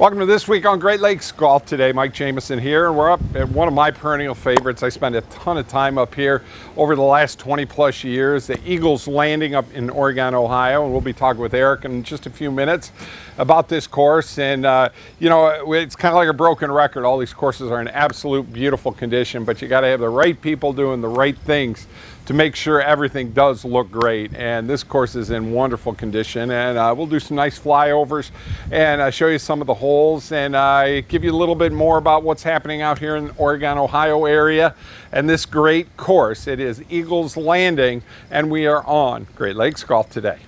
Welcome to This Week on Great Lakes Golf. Today, Mike Jamieson here, and we're up at one of my perennial favorites. I spent a ton of time up here over the last 20 plus years, the Eagles Landing up in Oregon, Ohio, and we'll be talking with Eric in just a few minutes about this course. And you know, it's kind of like a broken record. All these courses are in absolute beautiful condition, but you got to have the right people doing the right things to make sure everything does look great. And this course is in wonderful condition, and we'll do some nice flyovers and show you some of the holes and give you a little bit more about what's happening out here in the Oregon, Ohio area and this great course. It is Eagles Landing, and we are on Great Lakes Golf today.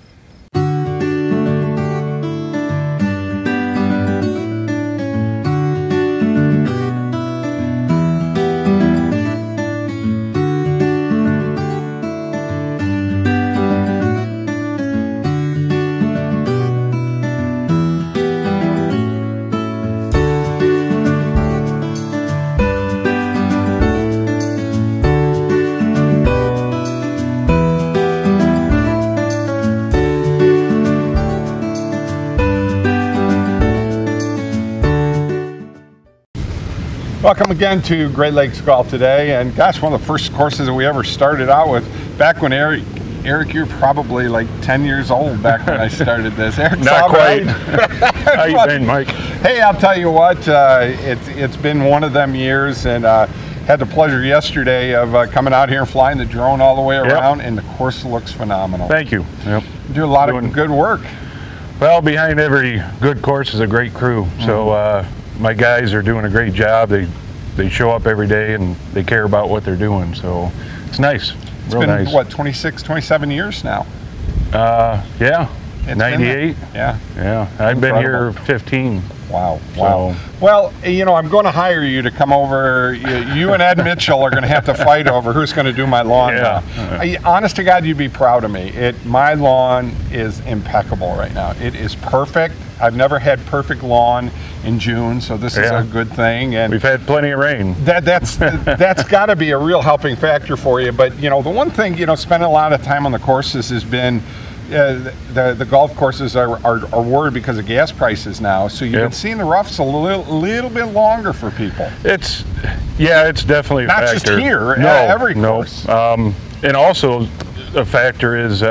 Welcome again to Great Lakes Golf today, and gosh, one of the first courses that we ever started out with back when Eric, you're probably like 10 years old back when I started this. Eric's Not quite. How you been, Mike? Hey, I'll tell you what, it's been one of them years, and had the pleasure yesterday of coming out here and flying the drone all the way around, and the course looks phenomenal. Thank you. Yep. You do a lot of good work. Well, behind every good course is a great crew. So my guys are doing a great job. They show up every day and they care about what they're doing. So it's nice. It's been nice. What, 26, 27 years now? Yeah. It's 98. Yeah. Yeah. I've been here 15. Wow. Wow. So, well, you know, I'm going to hire you to come over. You and Ed Mitchell are going to have to fight over who's going to do my lawn. Yeah. Honest to God, you'd be proud of me. My lawn is impeccable right now. It is perfect. I've never had perfect lawn in June, so this is a good thing. And we've had plenty of rain. That's got to be a real helping factor for you. But you know, the one thing, you know, spending a lot of time on the courses has been the golf courses are worried because of gas prices now. So you've been seeing the roughs a little bit longer for people. It's definitely a not factor. Just here, no, every course. And also a factor is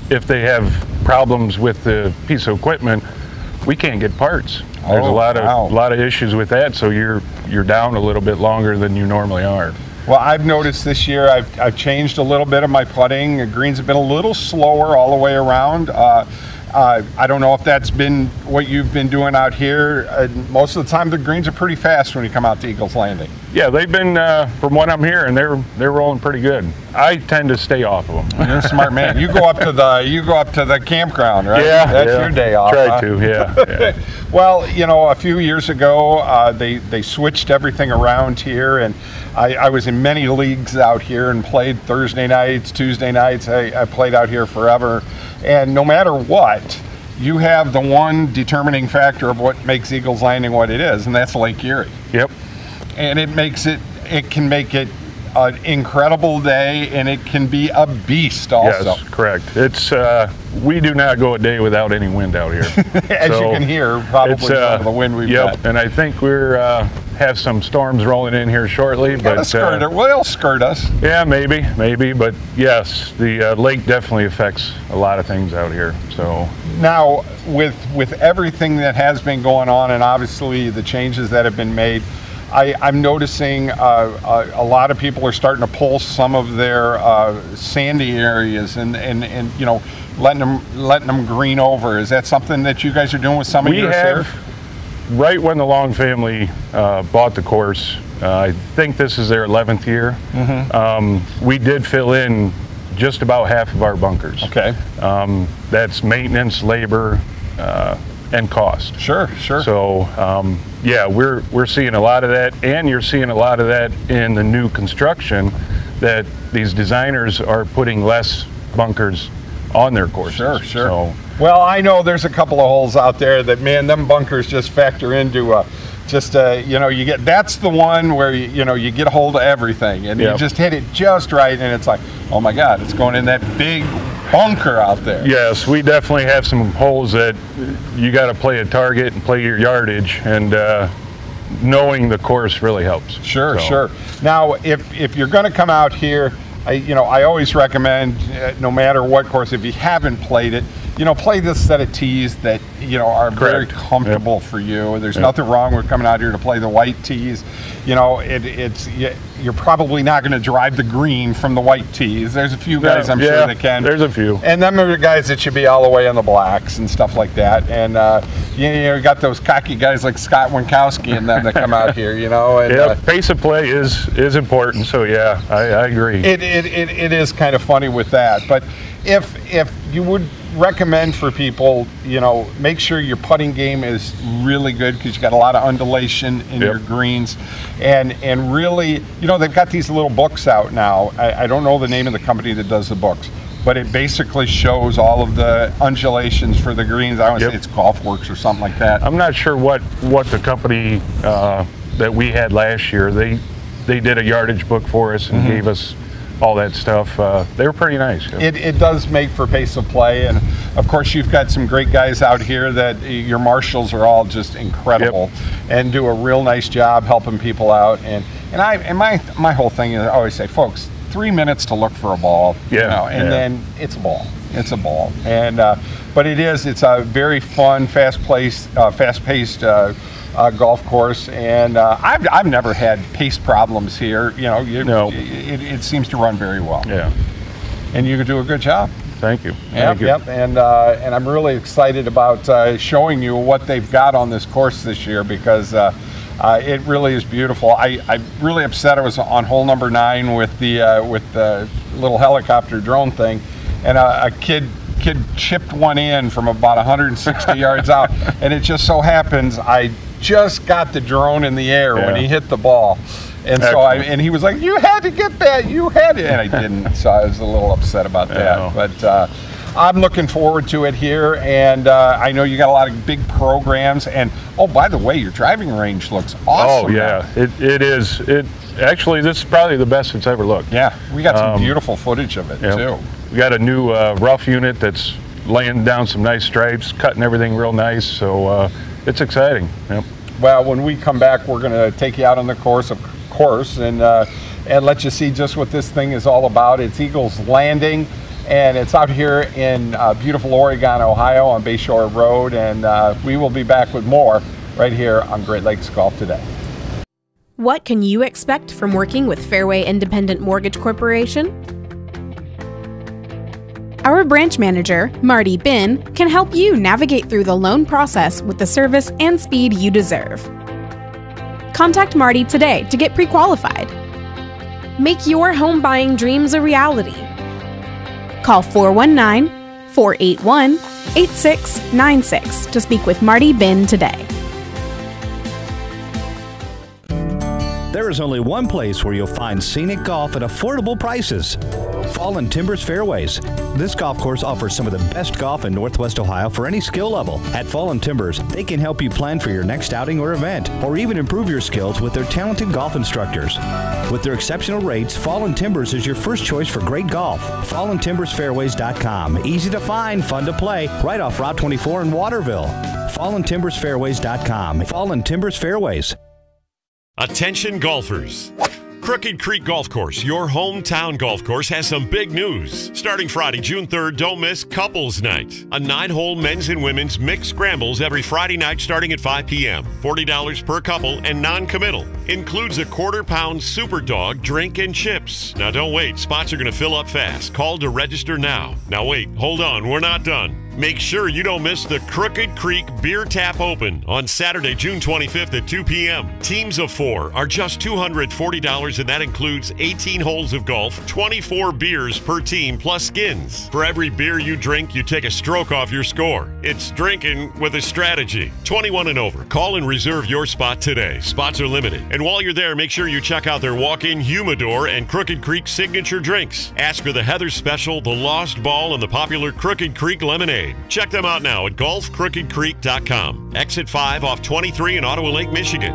if they have problems with the piece of equipment, we can't get parts. There's a lot of issues with that, so you're down a little bit longer than you normally are. Well, I've noticed this year I've changed a little bit of my putting. The greens have been a little slower all the way around. I don't know if that's been what you've been doing out here. Most of the time the greens are pretty fast when you come out to Eagles Landing. Yeah, they've been, from what I'm hearing, they're rolling pretty good. I tend to stay off of them. You're a smart man. You go up to the campground, right? Yeah, that's your day off. Try to, yeah. Well, you know, a few years ago they switched everything around here, and I was in many leagues out here and played Thursday nights, Tuesday nights. I played out here forever, and no matter what, you have the one determining factor of what makes Eagles Landing what it is, and that's Lake Erie. Yep. And it can make it an incredible day, and it can be a beast also. Yes, correct. It's we do not go a day without any wind out here. As you can hear, probably some of the wind we've got. And I think we're have some storms rolling in here shortly. But will skirt us. Yeah, maybe. But yes, the lake definitely affects a lot of things out here. So now, with everything that has been going on, and obviously the changes that have been made, I'm noticing a lot of people are starting to pull some of their sandy areas and you know, letting them green over. Is that something that you guys are doing with some of yours here? Right when the Long family bought the course, I think this is their 11th year. We did fill in just about half of our bunkers. Okay. That's maintenance, labor, and cost. Sure. So yeah, we're seeing a lot of that, and you're seeing a lot of that in the new construction, that these designers are putting less bunkers on their courses. Sure. So, well, I know there's a couple of holes out there that, man, them bunkers just factor into you know, that's the one where you get a hold of everything, and you just hit it just right, and it's like, oh my God, it's going in that big bunker out there. Yes, we definitely have some holes that you got to play a target and play your yardage, and knowing the course really helps. Sure, sure. Now, if you're going to come out here, I always recommend, no matter what course, if you haven't played it, play this set of tees that, are very comfortable for you. There's nothing wrong with coming out here to play the white tees. You're probably not going to drive the green from the white tees. There's a few guys I'm sure that can. There's a few. And them are the guys that should be all the way on the blacks and stuff like that. And, you got those cocky guys like Scott Winkowski and them that come out here, And, pace of play is important, so yeah, I agree. It is kind of funny with that. But if you would recommend for people, make sure your putting game is really good, because you got a lot of undulation in your greens, and really, they've got these little books out now. I don't know the name of the company that does the books, but it basically shows all of the undulations for the greens. I want to say it's GolfWorks or something like that. I'm not sure what the company that we had last year, they did a yardage book for us and gave us all that stuff. They were pretty nice. It does make for pace of play, and of course you've got some great guys out here that your marshals are all just incredible and do a real nice job helping people out. And my whole thing is, I always say, folks, 3 minutes to look for a ball, and then it's a ball. It's a ball. And but it's a very fun, fast-paced golf course, and I've never had pace problems here. It seems to run very well. Yeah, and you do a good job. Thank you. Yep. And I'm really excited about showing you what they've got on this course this year, because it really is beautiful. I'm really upset I was on hole number 9 with the little helicopter drone thing, and a kid chipped one in from about 160 yards out, and it just so happens I just got the drone in the air when he hit the ball, and and he was like, "You had to get that, you had it," and I didn't, so I was a little upset about that. But I'm looking forward to it here, and I know you got a lot of big programs. And oh, by the way, your driving range looks awesome. Oh yeah, it is. Actually, this is probably the best it's ever looked. Yeah, we got some beautiful footage of it too. We got a new rough unit that's laying down some nice stripes, cutting everything real nice, so it's exciting. Well, when we come back, we're going to take you out on the course, of course, and let you see just what this thing is all about. It's Eagles Landing, and it's out here in beautiful Oregon, Ohio, on Bayshore Road, and we will be back with more right here on Great Lakes Golf Today. What can you expect from working with Fairway Independent Mortgage Corporation? Our branch manager, Marty Bin, can help you navigate through the loan process with the service and speed you deserve. Contact Marty today to get pre-qualified. Make your home buying dreams a reality. Call 419-481-8696 to speak with Marty Bin today. There is only one place where you'll find scenic golf at affordable prices. Fallen Timbers Fairways. This golf course offers some of the best golf in Northwest Ohio for any skill level. At Fallen Timbers, they can help you plan for your next outing or event, or even improve your skills with their talented golf instructors. With their exceptional rates, Fallen Timbers is your first choice for great golf. FallenTimbersFairways.com. Easy to find, fun to play, right off Route 24 in Waterville. FallenTimbersFairways.com. Fallen Timbers Fairways. Attention golfers. Crooked Creek Golf Course, your hometown golf course, has some big news. Starting Friday, June 3rd, don't miss Couples Night. A 9-hole men's and women's mixed scrambles every Friday night starting at 5 p.m. $40 per couple and non-committal. Includes a quarter-pound Super Dog drink and chips. Now don't wait, spots are going to fill up fast. Call to register now. Now wait, hold on, we're not done. Make sure you don't miss the Crooked Creek Beer Tap Open on Saturday, June 25th at 2 p.m. Teams of 4 are just $240, and that includes 18 holes of golf, 24 beers per team plus skins. For every beer you drink, you take a stroke off your score. It's drinking with a strategy. 21 and over. Call and reserve your spot today. Spots are limited. And while you're there, make sure you check out their walk-in humidor and Crooked Creek signature drinks. Ask for the Heather Special, the Lost Ball, and the popular Crooked Creek Lemonade. Check them out now at golfcrookedcreek.com. Exit 5 off 23 in Ottawa Lake, Michigan.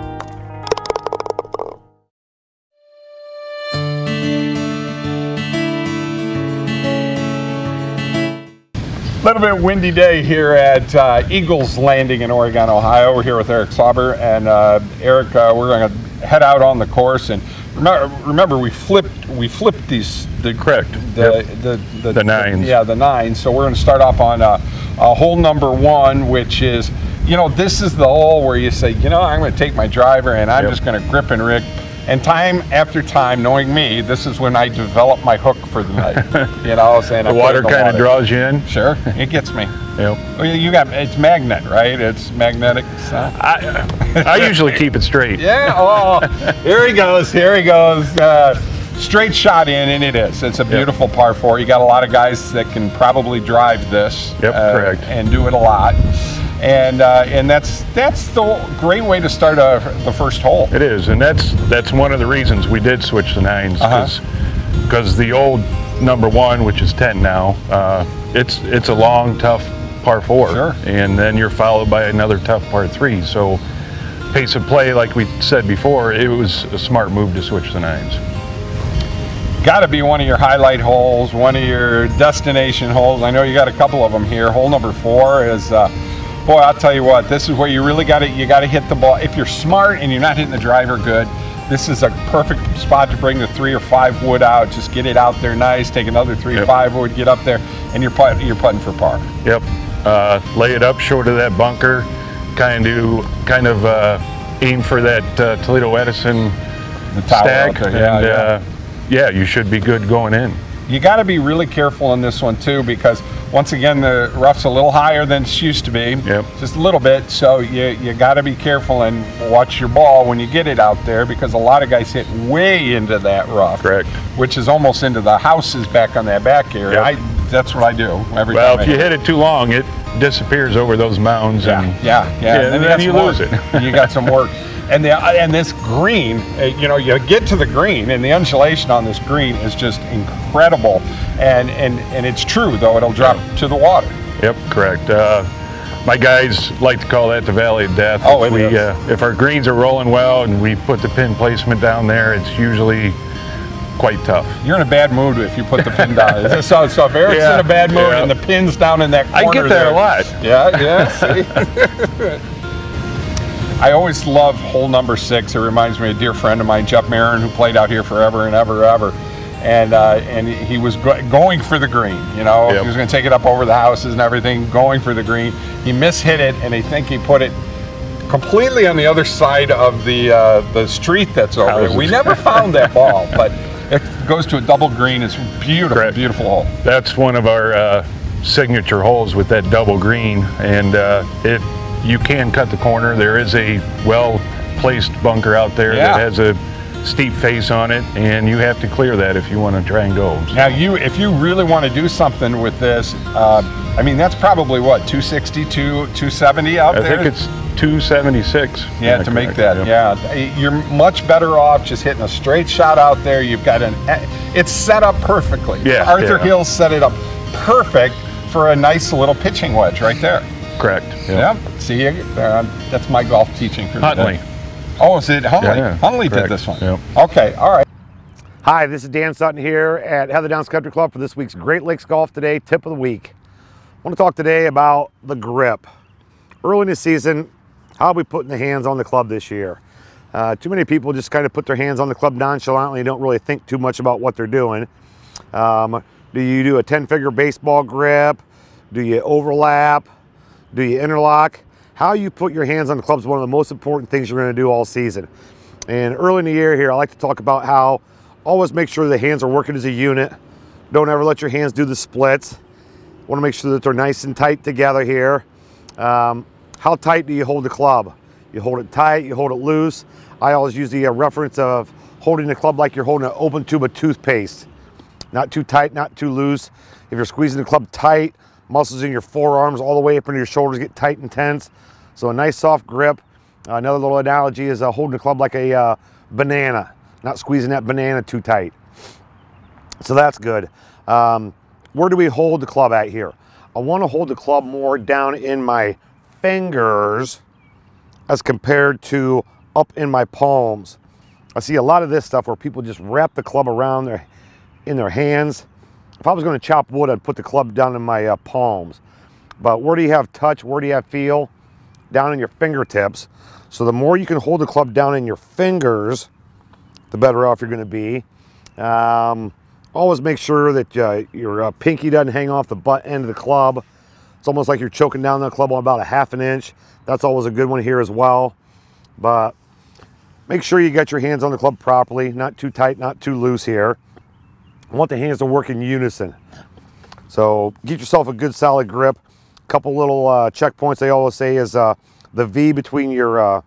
little bit windy day here at Eagles Landing in Oregon, Ohio. We're here with Eric Sauber, and Eric, we're going to head out on the course. And remember, we flipped these. Correct. The nines. The nines. So we're going to start off on hole number 1, which is, this is the hole where you say, I'm going to take my driver and I'm just going to grip and rig. And time after time, knowing me, this is when I develop my hook for the night. Saying the water kind of draws you in. Sure, it gets me. Yep. Well, it's magnet, right? It's magnetic. So. I usually keep it straight. Yeah. Oh, here he goes. Here he goes. Straight shot in, and it is. It's a beautiful par 4. You got a lot of guys that can probably drive this. Yep, correct. And do it a lot. And that's the great way to start the first hole. It is, and that's one of the reasons we did switch to nines, because the old number 1, which is 10 now, it's a long, tough par 4, sure. And then you're followed by another tough par 3. So pace of play, like we said before, it was a smart move to switch to nines. Got to be one of your highlight holes, one of your destination holes. I know you got a couple of them here. Hole number 4 is. Boy, I'll tell you what, this is where you really got to hit the ball. If you're smart and you're not hitting the driver good, this is a perfect spot to bring the 3 or 5 wood out. Just get it out there nice, take another 3 or 5 wood, get up there, and you're putting for par. Yep. Lay it up short of that bunker, kind of aim for that Toledo Edison stack, and you should be good going in. You got to be really careful in this one too, because once again the rough's a little higher than it's used to be, just a little bit. So you got to be careful and watch your ball when you get it out there, because a lot of guys hit way into that rough, correct, which is almost into the houses back on that back area. Yep. That's what I do every time. Well, if you hit it too long, it disappears over those mounds, and then you lose it. You got some work. And this green, you get to the green, and the undulation on this green is just incredible. And it's true, though, it'll drop to the water. Yep, correct. My guys like to call that the Valley of Death. If our greens are rolling well and we put the pin placement down there, it's usually quite tough. You're in a bad mood if you put the pin down. So if Eric's in a bad mood and the pin's down in that corner, I get that a lot. See? I always love hole number 6. It reminds me of a dear friend of mine, Jeff Marin, who played out here forever and ever. And he was going for the green. He was going to take it up over the houses and everything, going for the green. He mishit it, and I think he put it completely on the other side of the street that's over there. We never found that ball, but it goes to a double green. It's beautiful, correct. Beautiful hole. That's one of our signature holes with that double green, and you can cut the corner. There is a well-placed bunker out there that has a steep face on it, and you have to clear that if you want to try and go. So. Now, if you really want to do something with this, that's probably what, 260, 270 out there? I think it's 276. Yeah, to make that. You're much better off just hitting a straight shot out there. You've got it's set up perfectly. Arthur Hill set it up perfect for a nice little pitching wedge right there. Correct. Yeah. See, that's my golf teaching for Huntley. today. Oh, is it Huntley? Yeah, Huntley correct. did this one. Yep. Okay, all right. Hi, this is Dan Sutton here at Heather Downs Country Club for this week's Great Lakes Golf Today Tip of the Week. I want to talk today about the grip. Early in the season, how are we putting the hands on the club this year? Too many people just kind of put their hands on the club nonchalantly and don't really think too much about what they're doing. Do you do a 10-figure baseball grip? Do you overlap? Do you interlock? How you put your hands on the club is one of the most important things you're going to do all season. And early in the year here, I like to talk about how always make sure the hands are working as a unit. Don't ever let your hands do the splits. Want to make sure that they're nice and tight together here. How tight do you hold the club? You hold it tight, you hold it loose. I always use the reference of holding the club like you're holding an open tube of toothpaste. Not too tight, not too loose. If you're squeezing the club tight, muscles in your forearms all the way up into your shoulders get tight and tense. So a nice soft grip. Another little analogy is holding the club like a banana, not squeezing that banana too tight. So that's good. Where do we hold the club at here? I want to hold the club more down in my fingers as compared to up in my palms. I see a lot of this stuff where people just wrap the club around in their hands. If I was going to chop wood, I'd put the club down in my palms. but where do you have touch, where do you have feel? Down in your fingertips. So the more you can hold the club down in your fingers, the better off you're going to be. Always make sure that your pinky doesn't hang off the butt end of the club. It's almost like you're choking down the club on about a ½ an inch. That's always a good one here as well. But make sure you get your hands on the club properly, not too tight, not too loose here. I want the hands to work in unison. So get yourself a good solid grip. A couple little checkpoints they always say is the V between your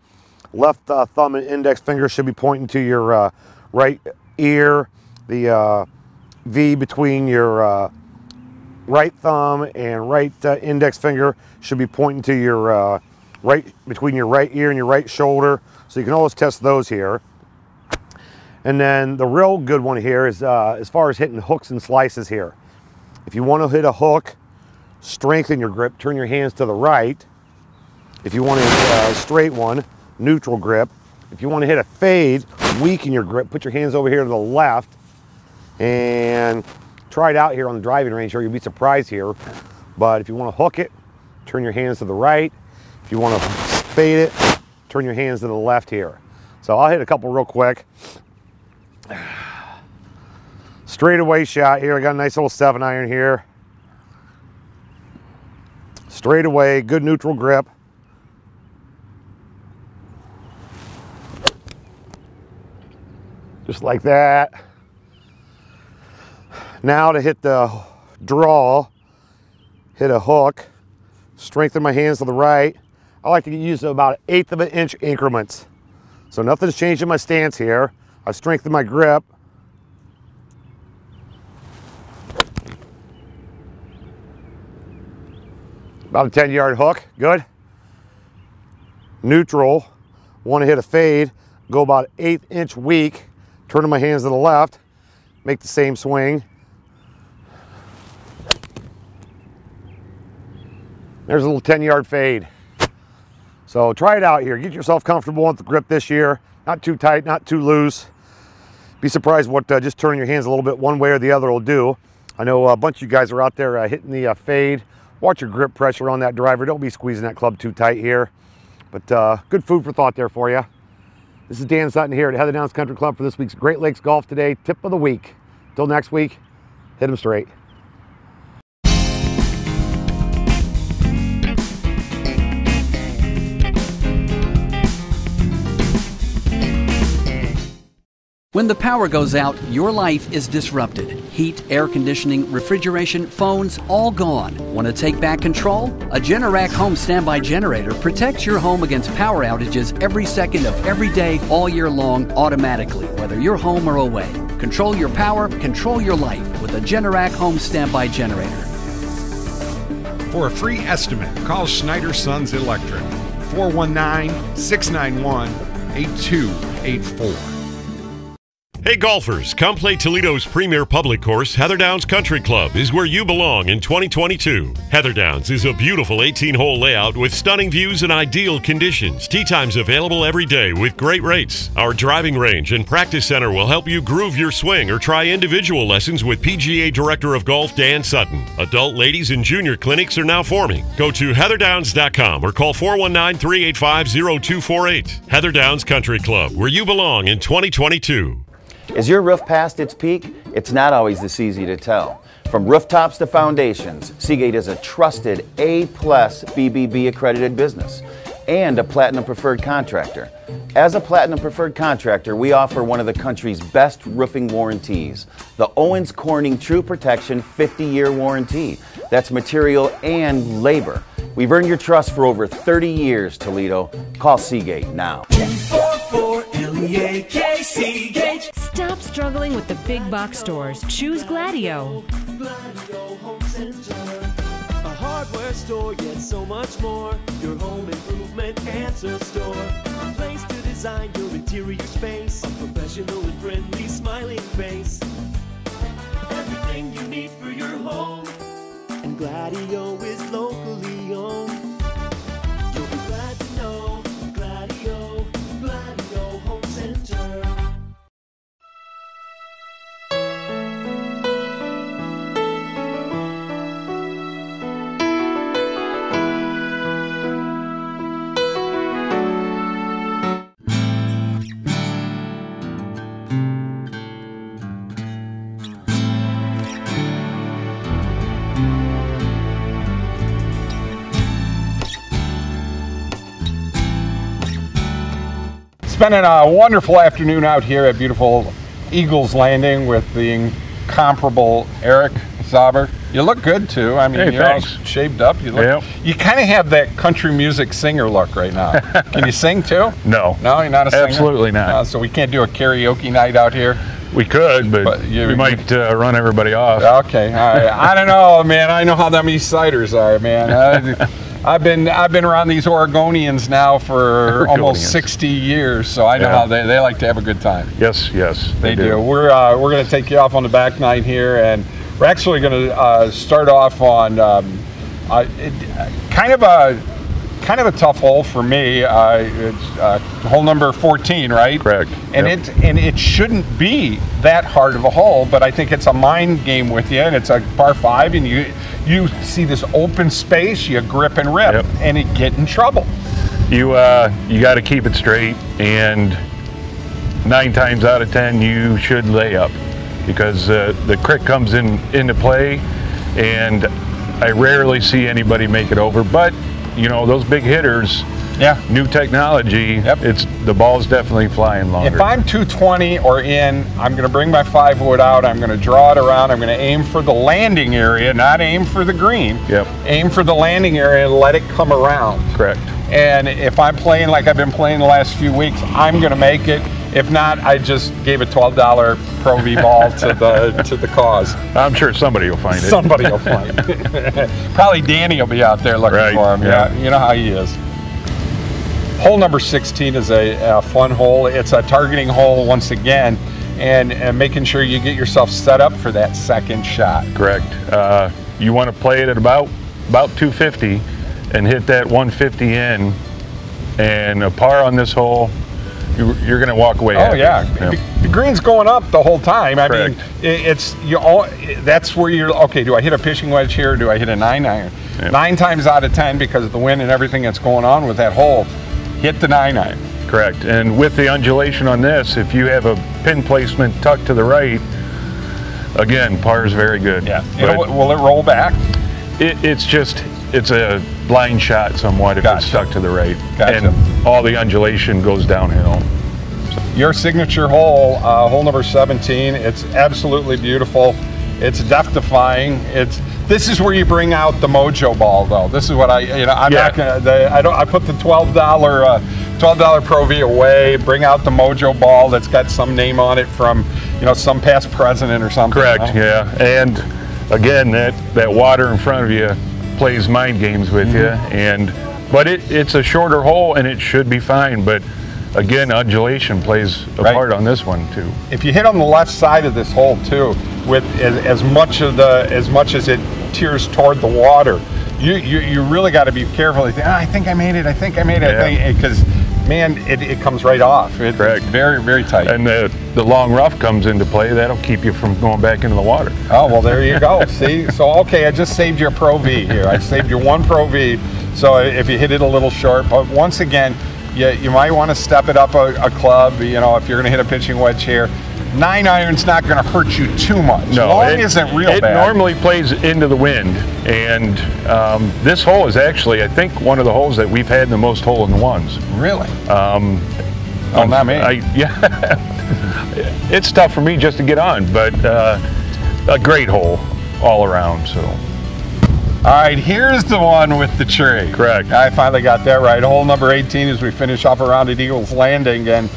left thumb and index finger should be pointing to your right ear. The V between your right thumb and right index finger should be pointing to your between your right ear and your right shoulder. So you can always test those here. And then the real good one here is as far as hitting hooks and slices here. If you want to hit a hook, strengthen your grip, turn your hands to the right. If you want to hit a straight one, neutral grip. If you want to hit a fade, weaken your grip, put your hands over here to the left, and try it out here on the driving range here. You'll be surprised here. But if you want to hook it, turn your hands to the right. If you want to fade it, turn your hands to the left here. So I'll hit a couple real quick. Straightaway shot here. I got a nice little 7-iron here. Straight away, good neutral grip. Just like that. Now to hit the draw, hit a hook, strengthen my hands to the right. I like to use about 1/8 of an inch increments. So nothing's changed in my stance here. I've strengthened my grip. About a 10-yard hook, good. Neutral, want to hit a fade, go about 1/8 inch weak, turning my hands to the left, make the same swing. There's a little 10-yard fade. So try it out here. Get yourself comfortable with the grip this year. Not too tight, not too loose. Be surprised what just turning your hands a little bit one way or the other will do. I know a bunch of you guys are out there hitting the fade. Watch your grip pressure on that driver. Don't be squeezing that club too tight here. But good food for thought there for you. This is Dan Sutton here at Heather Downs Country Club for this week's Great Lakes Golf Today Tip of the Week. Till next week, hit them straight. When the power goes out, your life is disrupted. Heat, air conditioning, refrigeration, phones, all gone. Want to take back control? A Generac home standby generator protects your home against power outages every second of every day, all year long, automatically, whether you're home or away. Control your power, control your life with a Generac home standby generator. For a free estimate, call Schneider Sons Electric, 419-691-8284. Hey golfers, come play Toledo's premier public course. Heather Downs Country Club is where you belong in 2022. Heather Downs is a beautiful 18-hole layout with stunning views and ideal conditions. Tee times available every day with great rates. Our driving range and practice center will help you groove your swing or try individual lessons with PGA Director of Golf Dan Sutton. Adult, ladies, and junior clinics are now forming. Go to heatherdowns.com or call 419-385-0248. Heather Downs Country Club, where you belong in 2022. Is your roof past its peak? It's not always this easy to tell. From rooftops to foundations, Seagate is a trusted A+ BBB accredited business and a Platinum Preferred contractor. As a Platinum Preferred contractor, we offer one of the country's best roofing warranties, the Owens Corning True Protection 50-year warranty. That's material and labor. We've earned your trust for over 30 years, Toledo. Call Seagate now. Stop struggling with the big box stores. Choose Gladio. Gladio Home Center. A hardware store, yet so much more. Your home improvement answer store. A place to design your interior space. A professional and friendly smiling face. Everything you need for your home. And Gladio is locally owned. You'll be glad to know Gladio Home Center. Spending a wonderful afternoon out here at beautiful Eagles Landing with the incomparable Eric Sauber. You look good too. I mean, hey, you're all thanks. shaved up. You look. Yep. You kind of have that country music singer look right now. Can you sing too? No. No, you're not a singer. Absolutely not. So we can't do a karaoke night out here. We could, but we might run everybody off. Okay. All right. I don't know, man. I know how them East Siders are, man. I've been around these Oregonians now for almost 60 years, so I know how they like to have a good time. Yes, they do. We're going to take you off on the back nine here, and we're actually going to start off on kind of a tough hole for me. It's hole number 14, right? Correct. And it shouldn't be that hard of a hole, but I think it's a mind game with you, and it's a par 5, and you see this open space, you grip and rip, and you get in trouble. You got to keep it straight, and 9 times out of 10 you should lay up, because the crick comes into play, and I rarely see anybody make it over. But you know, those big hitters, new technology, it's the ball's definitely flying longer. If I'm 220 or in, I'm going to bring my 5-wood out, I'm going to draw it around, I'm going to aim for the landing area, not aim for the green. Aim for the landing area and let it come around. Correct. And if I'm playing like I've been playing the last few weeks, I'm going to make it. If not, I just gave a $12 Pro V ball to the cause. I'm sure somebody will find it. Somebody will find it. Probably Danny will be out there looking for him. Yeah, you know how he is. Hole number 16 is a fun hole. It's a targeting hole once again, and making sure you get yourself set up for that second shot. Correct. You want to play it at about 250 and hit that 150 in, and a par on this hole, you're going to walk away happy. The green's going up the whole time. I Correct. mean, that's where you're, okay, do I hit a pitching wedge here, or do I hit a 9-iron? 9 times out of 10, because of the wind and everything that's going on with that hole, hit the 9-iron. Correct. And with the undulation on this, if you have a pin placement tucked to the right, again, par is very good. Yeah. Will it roll back? It's a blind shot somewhat if it's stuck to the right. Gotcha. And all the undulation goes downhill. Your signature hole, hole number 17, it's absolutely beautiful. It's death-defying. This is where you bring out the mojo ball, though. This is what I'm not gonna. I put the $12 Pro V away. Bring out the mojo ball that's got some name on it from, some past president or something. Correct. Yeah. And again, that water in front of you plays mind games with you, but it's a shorter hole and it should be fine. But again, undulation plays a part on this one too. If you hit on the left side of this hole too, with as much as it tears toward the water, you really got to be careful. You think, I think I made it. I think I made it. Because man, it comes right off. It's very, very tight. And the long rough comes into play. That'll keep you from going back into the water. Oh, well, there you go. See? So, okay, I just saved you a Pro V here. I saved you one Pro V. So if you hit it a little short, but once again, you might want to step it up a club, if you're going to hit a pitching wedge here. 9-iron's not going to hurt you too much. No, long isn't real bad. It normally plays into the wind, and this hole is actually, I think, one of the holes that we've had the most hole-in-ones. Really? Not me. It's tough for me just to get on, but a great hole all around. So. All right, here's the one with the tree. Correct. I finally got that right. Hole number 18 as we finish off around at Eagles Landing, and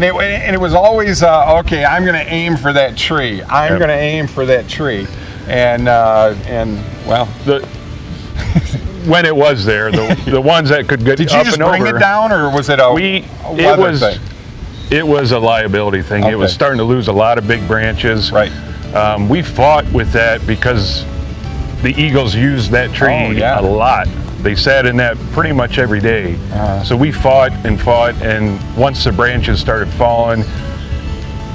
it was always okay. I'm going to aim for that tree. I'm going to aim for that tree, and well, when it was there, the ones that could get did you up just and bring over, it down, or was it a weather thing? It was a liability thing. It was starting to lose a lot of big branches. Right. We fought with that because the Eagles used that tree a lot. They sat in that pretty much every day. So we fought, and once the branches started falling,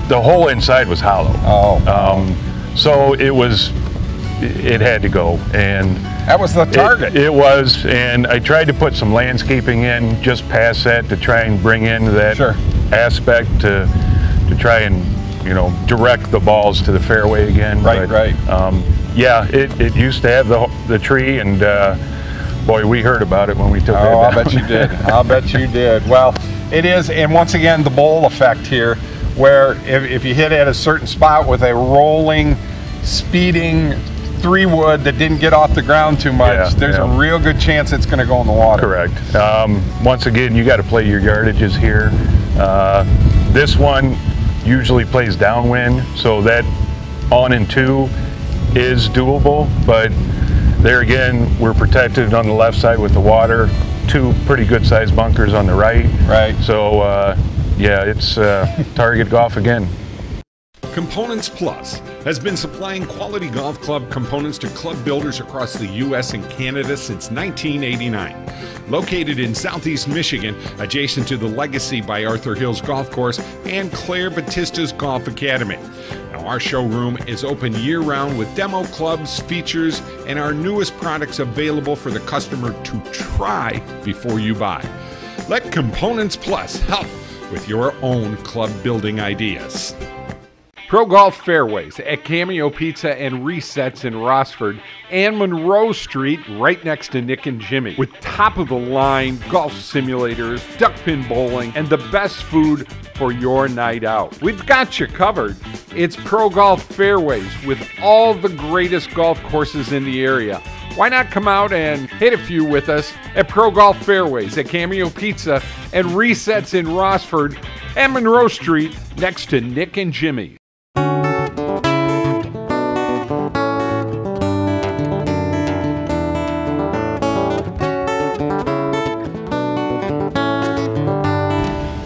the whole inside was hollow. So it had to go, and that was the target. It was, and I tried to put some landscaping in just past that to try and bring in that aspect to try and direct the balls to the fairway again. Right. Yeah, it used to have the tree, and boy, we heard about it when we took that down. I'll bet you did. I'll bet you did. Well, It is, and once again, the bowl effect here, where if you hit at a certain spot with a rolling, speeding 3-wood that didn't get off the ground too much, there's a real good chance it's going to go in the water. Correct. Once again, you got to play your yardages here. This one usually plays downwind, so that on and 2 is doable, but there again, we're protected on the left side with the water, 2 pretty good sized bunkers on the right. Right. So yeah, it's target golf again. Components Plus has been supplying quality golf club components to club builders across the U.S. and Canada since 1989. Located in Southeast Michigan, adjacent to the Legacy by Arthur Hills Golf Course and Claire Batista's Golf Academy. Now, our showroom is open year-round with demo clubs, features, and our newest products available for the customer to try before you buy. Let Components Plus help with your own club building ideas. Pro Golf Fairways at Cameo Pizza and Resets in Rossford and Monroe Street right next to Nick and Jimmy, with top-of-the-line golf simulators, duck pin bowling, and the best food for your night out. We've got you covered. It's Pro Golf Fairways with all the greatest golf courses in the area. Why not come out and hit a few with us at Pro Golf Fairways at Cameo Pizza and Resets in Rossford and Monroe Street next to Nick and Jimmy.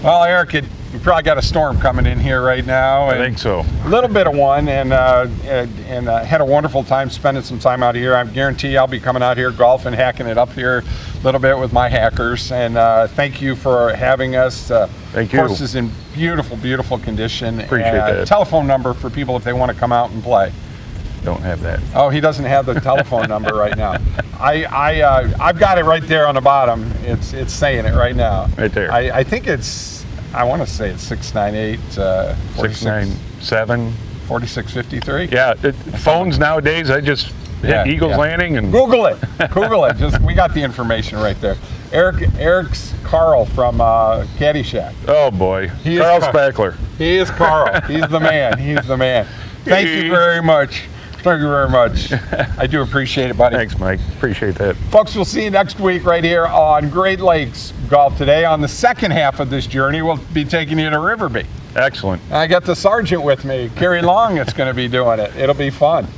Well, Eric, we probably got a storm coming in here right now. I think so. A little bit of one, and had a wonderful time spending some time out here. I guarantee I'll be coming out here golfing, hacking it up here a little bit with my hackers. And thank you for having us. Thank you. Course is in beautiful, beautiful condition. Appreciate that. Telephone number for people if they want to come out and play. Don't have that. Oh, he doesn't have the telephone number right now. I've got it right there on the bottom. It's saying it right now. Right there. I think it's, I want to say it's 698 697 4653. Yeah, phones nowadays, I just hit Eagles Landing and Google it. Google it. Just, we got the information right there. Eric's Carl from Caddyshack. Oh boy, Carl Spackler. He is Carl. He's the man. He's the man. Thank you very much. Thank you very much. I do appreciate it, buddy. Thanks, Mike. Appreciate that. Folks, we'll see you next week right here on Great Lakes Golf Today. On the second half of this journey, we'll be taking you to Riverby. Excellent. I got the sergeant with me, Kerry Long, that's going to be doing it. It'll be fun.